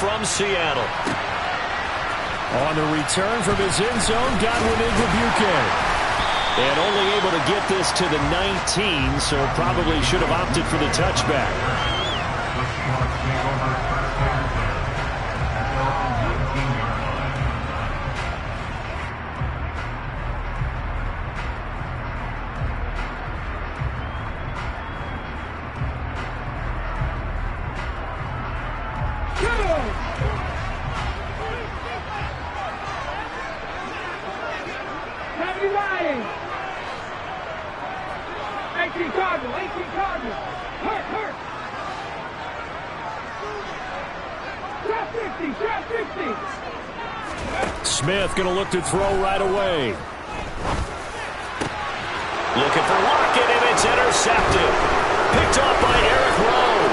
from Seattle. On the return from his end zone, Godwin Igwebuike. And only able to get this to the 19, so probably should have opted for the touchback. Smith going to look to throw right away. Looking for Lockett, and it's intercepted. Picked off by Eric Rowe.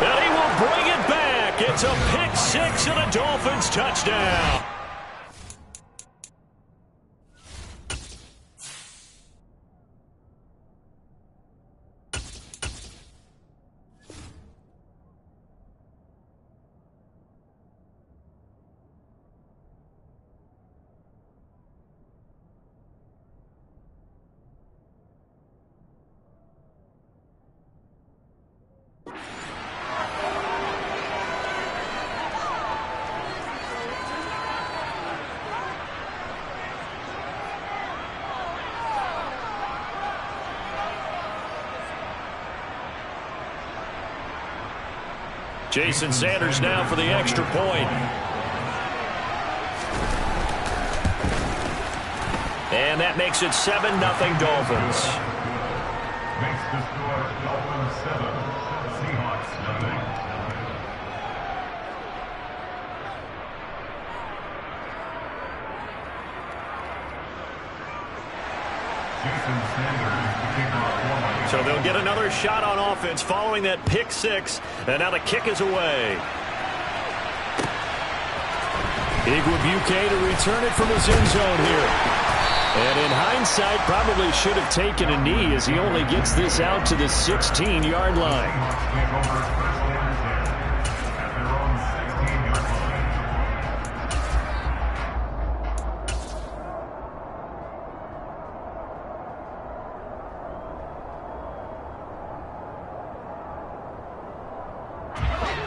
And he will bring it back. It's a pick six and a Dolphins touchdown. Jason Sanders now for the extra point. And that makes it 7-0 Dolphins. Makes the score Dolphins 7, Seahawks nothing. Jason Sanders, the kicker. So they'll get another shot on offense following that pick six. And now the kick is away. Igwebuike to return it from his end zone here. And in hindsight, probably should have taken a knee as he only gets this out to the 16-yard line.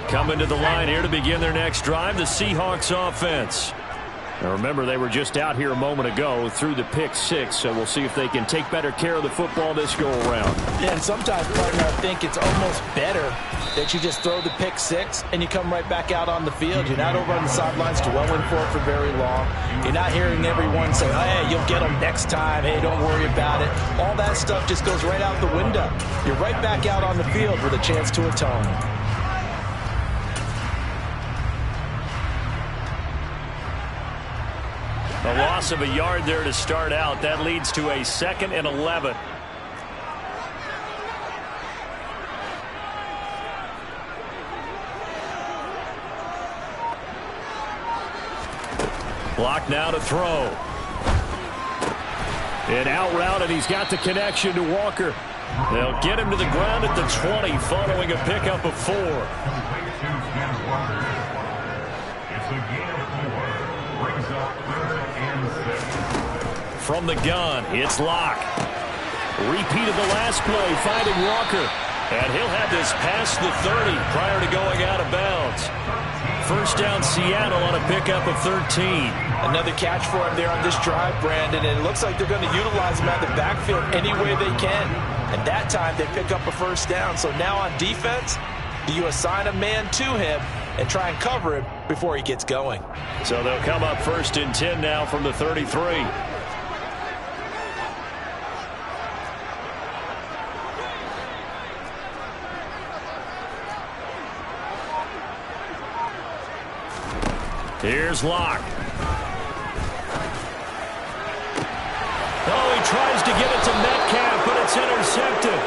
Coming to the line here to begin their next drive, the Seahawks offense. Now remember, they were just out here a moment ago through the pick six, so we'll see if they can take better care of the football this go-around. Yeah, and sometimes, partner, I think it's almost better that you just throw the pick six and you come right back out on the field. You're not over on the sidelines dwelling for very long. You're not hearing everyone say, oh, hey, you'll get them next time. Hey, don't worry about it. All that stuff just goes right out the window. You're right back out on the field with a chance to atone. A loss of a yard there to start out. That leads to a 2nd and 11. Block now to throw. An out route, and he's got the connection to Walker. They'll get him to the ground at the 20 following a pickup of 4. It's a gain of 4. Brings up 3rd and 6. From the gun, it's Locke. Repeat of the last play, finding Walker. And he'll have this past the 30 prior to going out of bounds. First down Seattle on a pickup of 13. Another catch for him there on this drive, Brandon. And it looks like they're going to utilize him out of the backfield any way they can. And that time they pick up a first down. So now on defense, do you assign a man to him and try and cover him before he gets going? So they'll come up 1st and 10 now from the 33. Here's Locke. Oh, he tries to get it to Metcalf, but it's intercepted.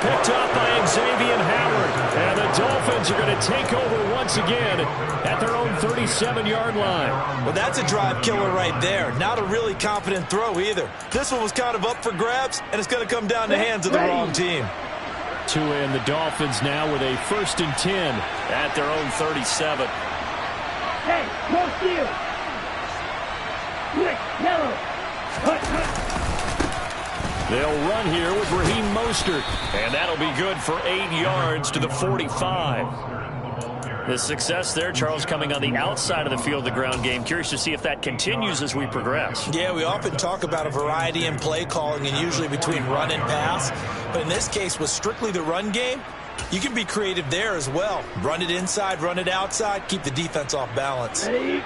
Picked up by Xavier Howard. And the Dolphins are going to take over once again at their own 37-yard line. Well, that's a drive killer right there. Not a really confident throw either. This one was kind of up for grabs, and it's going to come down the hands of the wrong team. Tua and the Dolphins now with a 1st and 10 at their own 37. Hey, no steal. Quick, yellow. They'll run here with Raheem Mostert, and that'll be good for 8 yards to the 45. The success there, Charles, coming on the outside of the field, the ground game. Curious to see if that continues as we progress. Yeah, we often talk about a variety in play calling and usually between run and pass. But in this case, with strictly the run game, you can be creative there as well. Run it inside, run it outside, keep the defense off balance. 8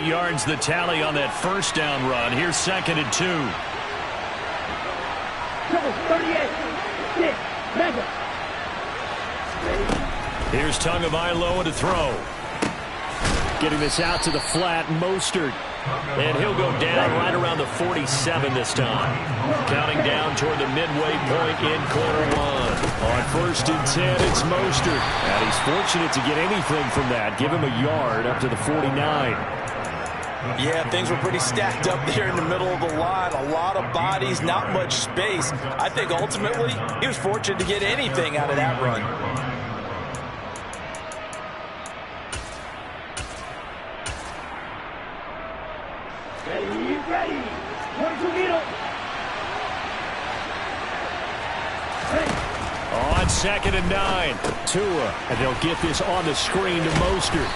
yards the tally on that 1st down run. Here's 2nd and 2. 38. 6. Mega. Here's Tagovailoa to throw. Getting this out to the flat, Mostert. And he'll go down right around the 47 this time. Counting down toward the midway point in quarter 1. On 1st and 10, it's Mostert. And he's fortunate to get anything from that. Give him a yard up to the 49. Yeah, things were pretty stacked up there in the middle of the line. A lot of bodies, not much space. I think ultimately he was fortunate to get anything out of that run. Ready. 22 middle. On 2nd and 9, Tua. And they'll get this on the screen to Mostert.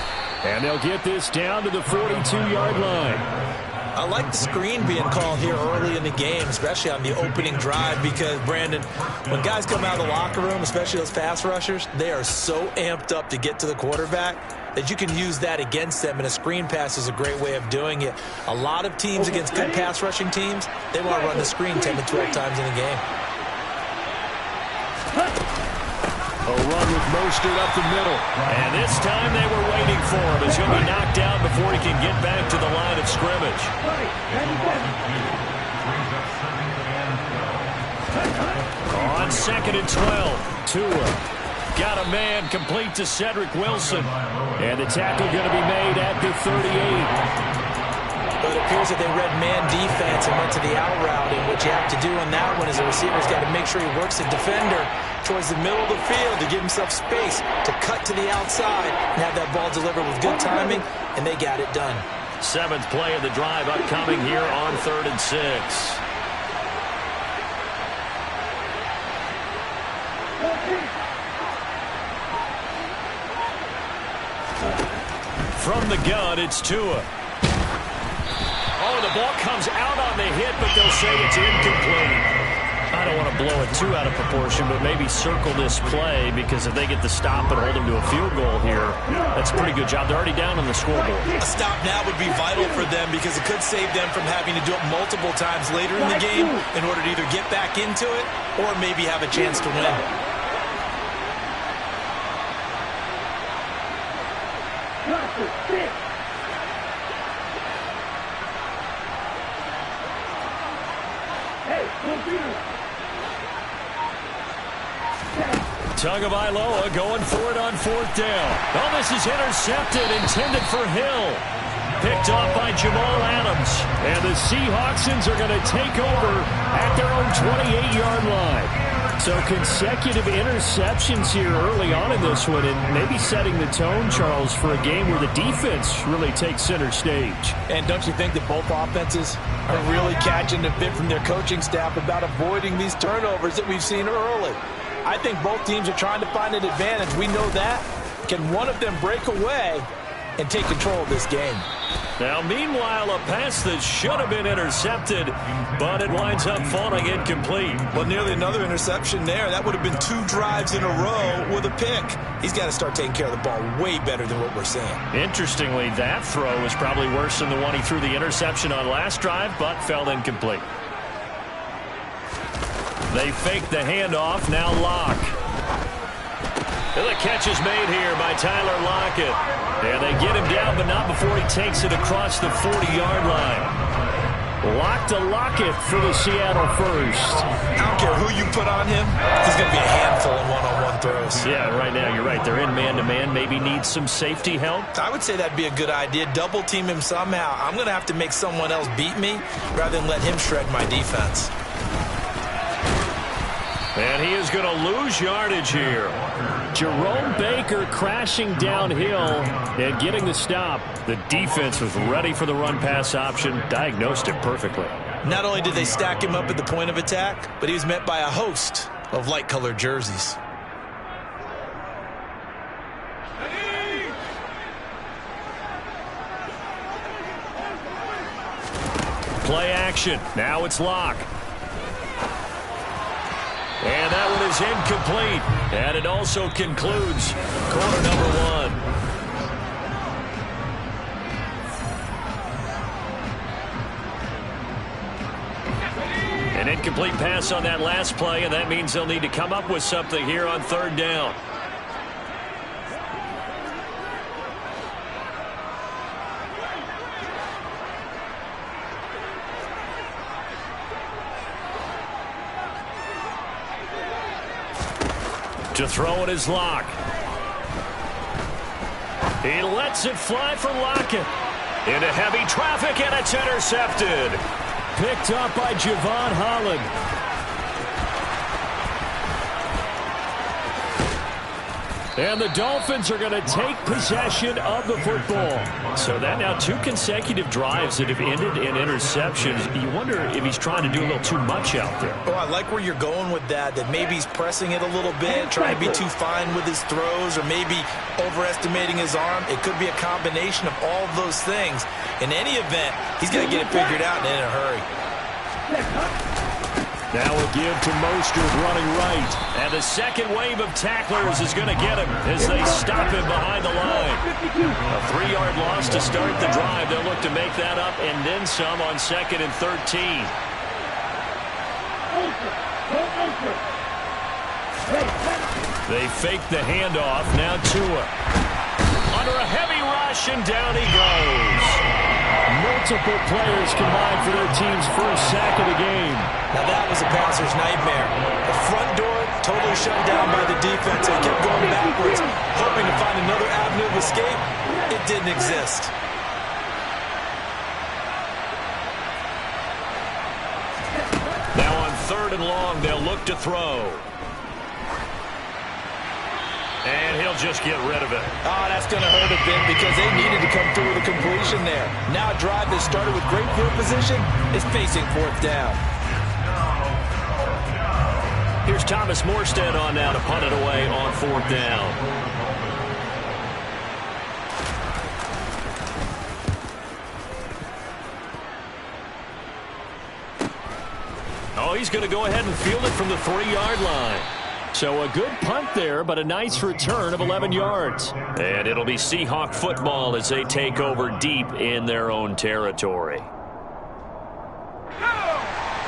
And they'll get this down to the 42-yard line. I like the screen being called here early in the game, especially on the opening drive, because, Brandon, when guys come out of the locker room, especially those pass rushers, they are so amped up to get to the quarterback that you can use that against them, and a screen pass is a great way of doing it. A lot of teams against good pass rushing teams, they want to run the screen 10 to 12 times in a game. A run with Mostert up the middle. And this time they were waiting for him as he'll be knocked down before he can get back to the line of scrimmage. On 2nd and 12, Tua got a man complete to Cedric Wilson. And the tackle going to be made at the 38. But it appears that they read man defense and went to the out route, and what you have to do on that one is the receiver's got to make sure he works the defender towards the middle of the field to give himself space to cut to the outside and have that ball delivered with good timing, and they got it done. 7th play of the drive upcoming here on 3rd and 6. From the gun, it's Tua. Oh, the ball comes out on the hit, but they'll say it's incomplete. I don't want to blow it too out of proportion, but maybe circle this play, because if they get the stop and hold them to a field goal here, that's a pretty good job. They're already down on the scoreboard. A stop now would be vital for them, because it could save them from having to do it multiple times later in the game in order to either get back into it or maybe have a chance to win. Tagovailoa going for it on 4th down. Oh, this is intercepted, intended for Hill. Picked off by Jamal Adams. And the Seahawksans are going to take over at their own 28-yard line. So consecutive interceptions here early on in this one, and maybe setting the tone, Charles, for a game where the defense really takes center stage. And don't you think that both offenses are really catching the bit from their coaching staff about avoiding these turnovers that we've seen early? I think both teams are trying to find an advantage. We know that. Can one of them break away and take control of this game? Now, meanwhile, a pass that should have been intercepted, but it winds up falling incomplete. Well, nearly another interception there. That would have been 2 drives in a row with a pick. He's got to start taking care of the ball way better than what we're seeing. Interestingly, that throw was probably worse than the one he threw the interception on last drive, but fell incomplete. They fake the handoff, now Locke. And the catch is made here by Tyler Lockett. And they get him down, but not before he takes it across the 40-yard line. Lock to Lockett for the Seattle first. I don't care who you put on him. He's going to be a handful in one-on-one throws. Yeah, right now you're right. They're in man-to-man. Maybe need some safety help. I would say that'd be a good idea. Double team him somehow. I'm going to have to make someone else beat me rather than let him shred my defense. And he is going to lose yardage here. Jerome Baker crashing downhill and getting the stop. The defense was ready for the run-pass option, diagnosed it perfectly. Not only did they stack him up at the point of attack, but he was met by a host of light-colored jerseys. Play action. Now it's Locke. And that one is incomplete. And it also concludes quarter number one. An incomplete pass on that last play, and that means they'll need to come up with something here on third down. To throw it is Locke. He lets it fly for Lockett. Into heavy traffic, and it's intercepted. Picked up by Javon Holland. And the Dolphins are going to take possession of the football. So that now 2 consecutive drives that have ended in interceptions. You wonder if he's trying to do a little too much out there. Oh, I like where you're going with that maybe he's pressing it a little bit, trying to be too fine with his throws, or maybe overestimating his arm. It could be a combination of all of those things. In any event, he's got to get it figured out and in a hurry. Now a give to Mostert running right. And the second wave of tacklers is going to get him as they stop him behind the line. A 3-yard loss to start the drive. They'll look to make that up and then some on 2nd and 13. They fake the handoff. Now Tua. Under a heavy rush, and down he goes. Multiple players combined for their team's first sack of the game. Now that was a passer's nightmare. The front door totally shut down by the defense. They kept going backwards, hoping to find another avenue of escape. It didn't exist. Now on 3rd and long, they'll look to throw. And he'll just get rid of it. Oh, that's going to hurt a bit because they needed to come through with a completion there. Now a drive that started with great field position is facing 4th down. Here's Thomas Morstead on now to punt it away on 4th down. Oh, he's going to go ahead and field it from the 3-yard line. So a good punt there, but a nice return of 11 yards. And it'll be Seahawk football as they take over deep in their own territory.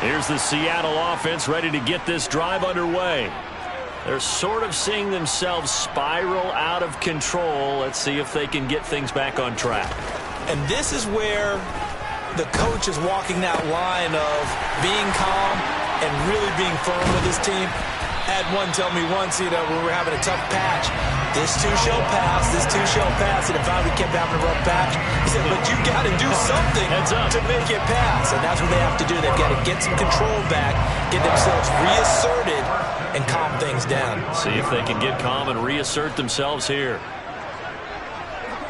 Here's the Seattle offense ready to get this drive underway. They're sort of seeing themselves spiral out of control. Let's see if they can get things back on track. And this is where the coach is walking that line of being calm and really being firm with his team. Had one tell me once, when we were having a tough patch, this too shall pass, this too shall pass. And if we kept having a rough patch, he said, but you got to do something to make it pass. And that's what they have to do. They've got to get some control back, get themselves reasserted, and calm things down. See if they can get calm and reassert themselves here.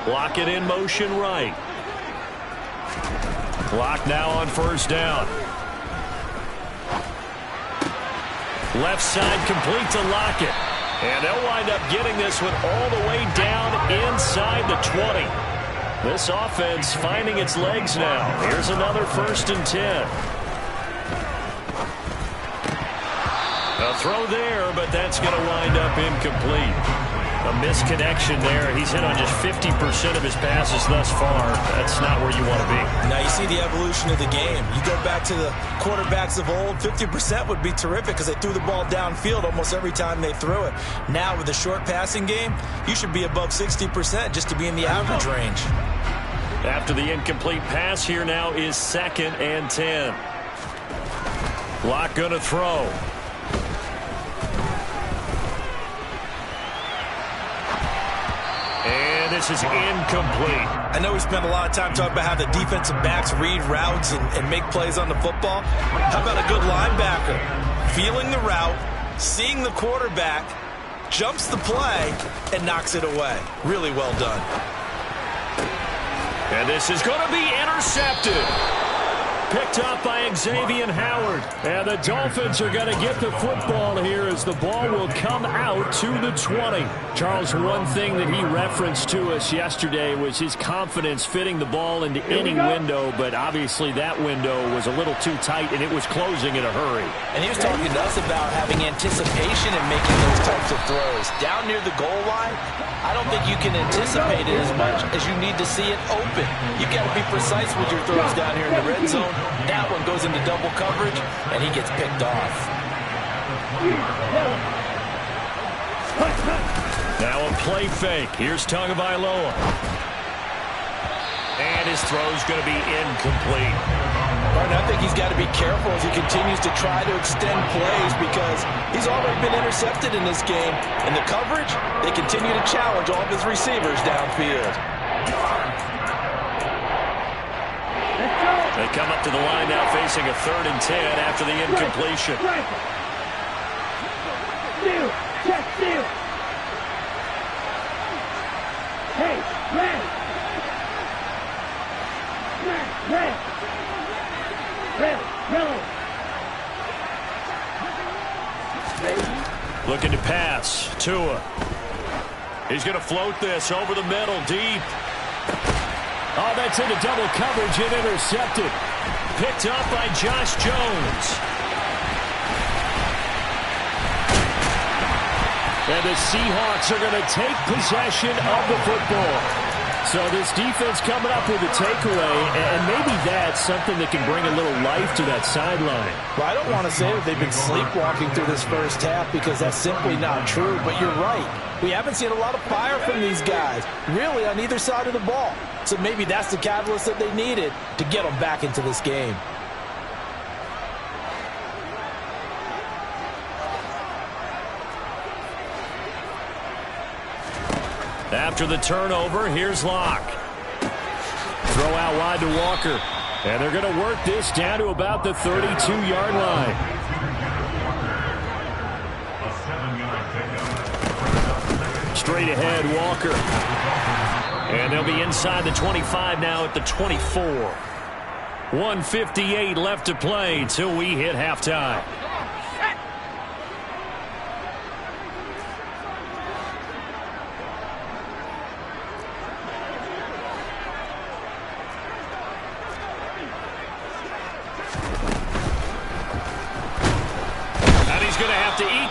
Lock it in motion right. Clock now on 1st down. Left side complete to Lockett. And they'll wind up getting this one all the way down inside the 20. This offense finding its legs now. Here's another 1st and 10. A throw there, but that's going to wind up incomplete. A misconnection there. He's hit on just 50% of his passes thus far. That's not where you want to be. Now you see the evolution of the game. You go back to the quarterbacks of old, 50% would be terrific because they threw the ball downfield almost every time they threw it. Now with the short passing game, you should be above 60% just to be in the average range. After the incomplete pass, here now is 2nd and 10. Locke going to throw. And this is incomplete. I know we spent a lot of time talking about how the defensive backs read routes and make plays on the football. How about a good linebacker feeling the route, seeing the quarterback, jumps the play, and knocks it away. Really well done. And this is going to be intercepted. Picked up by Xavier Howard. And the Dolphins are going to get the football here as the ball will come out to the 20. Charles, one thing that he referenced to us yesterday was his confidence fitting the ball into any window, but obviously that window was a little too tight, and it was closing in a hurry. And he was talking to us about having anticipation in making those types of throws. Down near the goal line, I don't think you can anticipate it as much as you need to see it open. You've got to be precise with your throws down here in the red zone. That one goes into double coverage, and he gets picked off. Now a play fake. Here's Tagovailoa. And his throw's going to be incomplete. Martin, I think he's got to be careful as he continues to try to extend plays because he's already been intercepted in this game. And the coverage, they continue to challenge all of his receivers downfield. They come up to the line now facing a 3rd and 10 after the incompletion. Looking to pass. Tua. He's going to float this over the middle, deep. Oh, that's into double coverage and intercepted. Picked up by Josh Jones. And the Seahawks are going to take possession of the football. So this defense coming up with a takeaway, and maybe that's something that can bring a little life to that sideline. Well, I don't want to say that they've been sleepwalking through this first half because that's simply not true, but you're right. We haven't seen a lot of fire from these guys, really, on either side of the ball. So maybe that's the catalyst that they needed to get them back into this game. After the turnover, here's Locke. Throw out wide to Walker. And they're going to work this down to about the 32-yard line. Straight ahead, Walker. And they'll be inside the 25 now at the 24. 1:58 left to play till we hit halftime.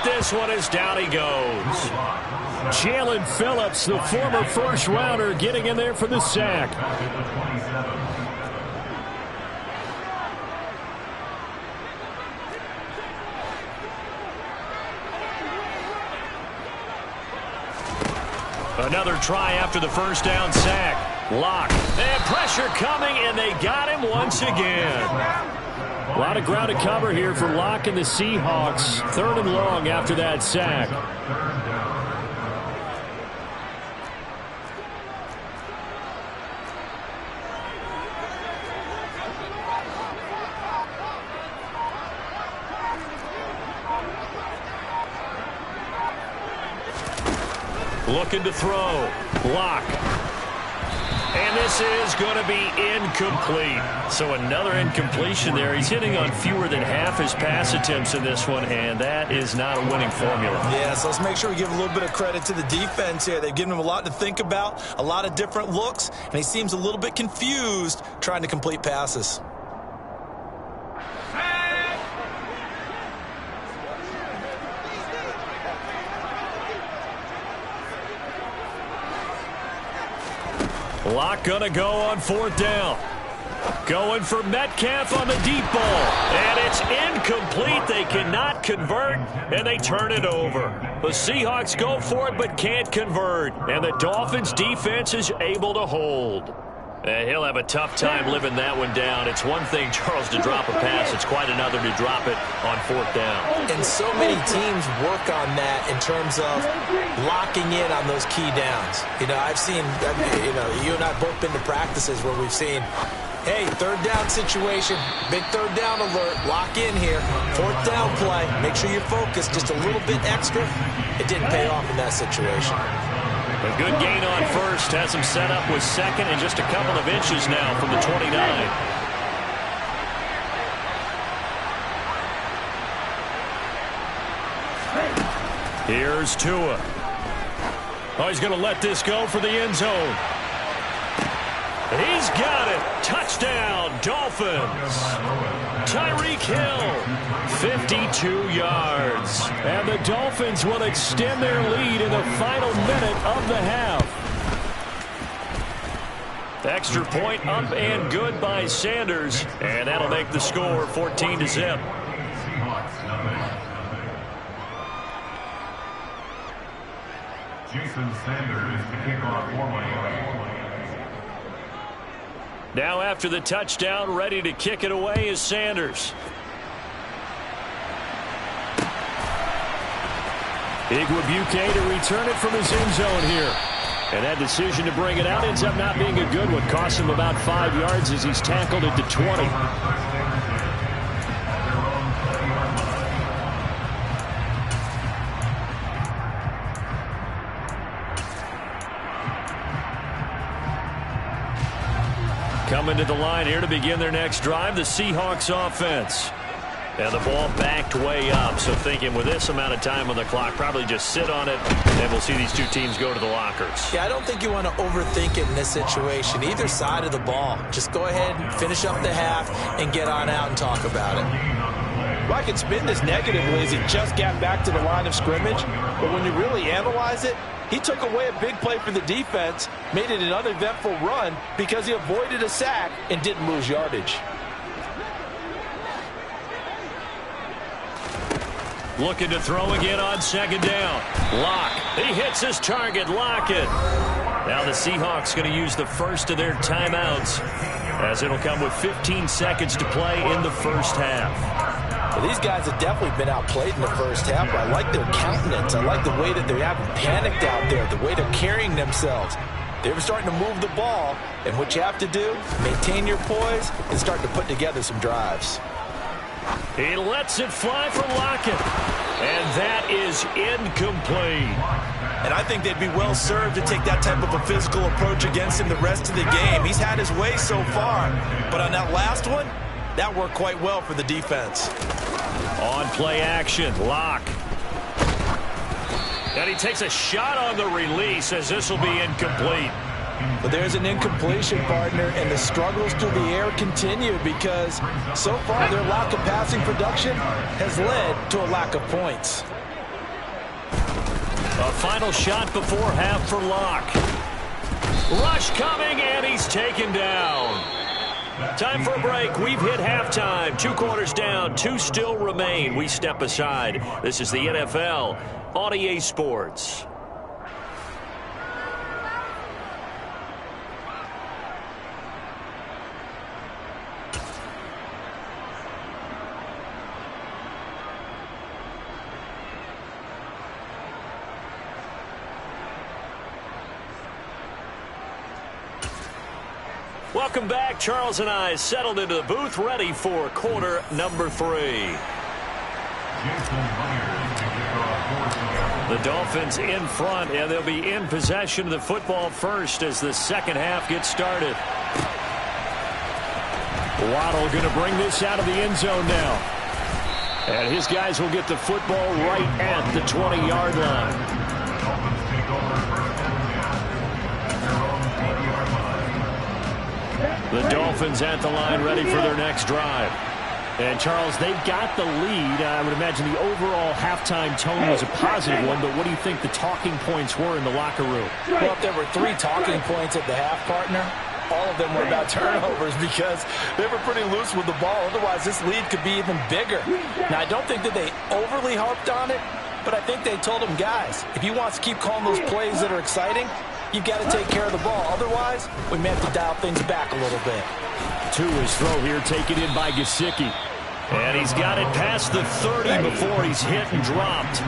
This one is down he goes. Jalen Phillips, the former first-rounder, getting in there for the sack. Another try after the first down sack. Lock. And pressure coming, and they got him once again. A lot of ground to cover here for Locke and the Seahawks. 3rd and long after that sack. Looking to throw. Locke. And this is going to be incomplete. So another incompletion there. He's hitting on fewer than half his pass attempts in this one, and that is not a winning formula. Yeah, so let's make sure we give a little bit of credit to the defense here. They've given him a lot to think about, a lot of different looks, and he seems a little bit confused trying to complete passes. Locke gonna go on 4th down. Going for Metcalf on the deep ball. And it's incomplete. They cannot convert, and they turn it over. The Seahawks go for it but can't convert. And the Dolphins defense is able to hold. And he'll have a tough time living that one down. It's one thing, Charles, to drop a pass. It's quite another to drop it on 4th down. And so many teams work on that in terms of locking in on those key downs. You know, I've seen, you know, you and I have both been to practices where we've seen Hey, third down situation. Big third down alert. Lock in here. Fourth down play. Make sure you focus just a little bit extra. It didn't pay off in that situation. A good gain on first. Has him set up with second and just a couple of inches now from the 29. Here's Tua. Oh, he's going to let this go for the end zone. He's got it. Touchdown, Dolphins. Tyreek Hill, 52 yards. And the Dolphins will extend their lead in the final minute of the half. Extra point up and good by Sanders. And that'll make the score 14-0. Jason Sanders to kick off for Miami. Now after the touchdown, ready to kick it away is Sanders. Igwebuike to return it from his end zone here. And that decision to bring it out ends up not being a good one. Cost him about 5 yards as he's tackled it to 20. Coming to the line here to begin their next drive, the Seahawks offense. And the ball backed way up, so thinking with this amount of time on the clock, probably just sit on it, and we'll see these two teams go to the lockers. Yeah, I don't think you want to overthink it in this situation. Either side of the ball. Just go ahead and finish up the half and get on out and talk about it. Well, I can spin this negatively as he just got back to the line of scrimmage, but when you really analyze it, he took away a big play for the defense, made it an uneventful run because he avoided a sack and didn't lose yardage. Looking to throw again on second down. Lock. He hits his target. Lockett. Now the Seahawks going to use the first of their timeouts as it'll come with 15 seconds to play in the first half. Well, these guys have definitely been outplayed in the first half, but I like their countenance. I like the way that they haven't panicked out there, the way they're carrying themselves. They're starting to move the ball, and what you have to do, maintain your poise and start to put together some drives. He lets it fly for Lockett, and that is incomplete. And I think they'd be well served to take that type of a physical approach against him the rest of the game. He's had his way so far, but on that last one, that worked quite well for the defense. On play action, Lock. And he takes a shot on the release as this will be incomplete. But there's an incompletion, partner, and the struggles through the air continue because so far their lack of passing production has led to a lack of points. A final shot before half for Lock. Rush coming, and he's taken down. Time for a break. We've hit halftime. 2 quarters down. 2 still remain. We step aside. This is the NFL on EA Sports. Welcome back. Charles and I settled into the booth, ready for quarter number 3. The Dolphins in front, and they'll be in possession of the football first as the second half gets started. Waddle going to bring this out of the end zone now. And his guys will get the football right at the 20-yard line. The Dolphins at the line, ready for their next drive. And, Charles, they've got the lead. I would imagine the overall halftime tone was a positive one, but what do you think the talking points were in the locker room? Well, if there were 3 talking points at the half, partner, all of them were about turnovers because they were pretty loose with the ball. Otherwise, this lead could be even bigger. Now, I don't think that they overly harped on it, but I think they told them, guys, if you want to keep calling those plays that are exciting, you've got to take care of the ball. Otherwise, we may have to dial things back a little bit. To his throw here, taken in by Gesicki. And he's got it past the 30 before he's hit and dropped.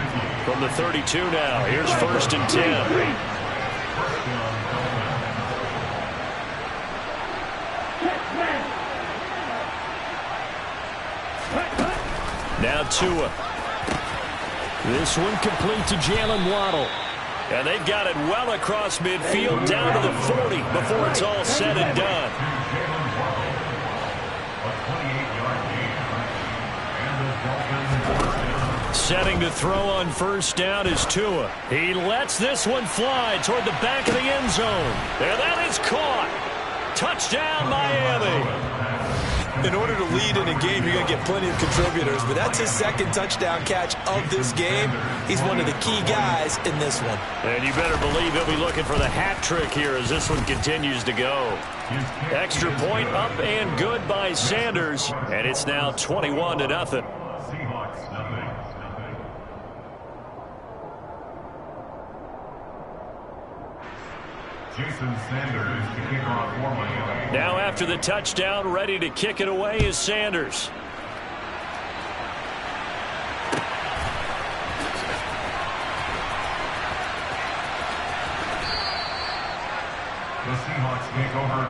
From the 32 now, here's 1st and 10. Tua. This one complete to Jalen Waddle. And they've got it well across midfield down to the 40 before it's all said and done. Setting to throw on first down is Tua. He lets this one fly toward the back of the end zone. And that is caught. Touchdown, Miami. In order to lead in a game, you're going to get plenty of contributors, but that's his second touchdown catch of this game. He's one of the key guys in this one. And you better believe he'll be looking for the hat trick here as this one continues to go. Extra point up and good by Sanders, and it's now 21-0. Jason Sanders to kick off for Miami. Now after the touchdown, ready to kick it away is Sanders. The Seahawks take over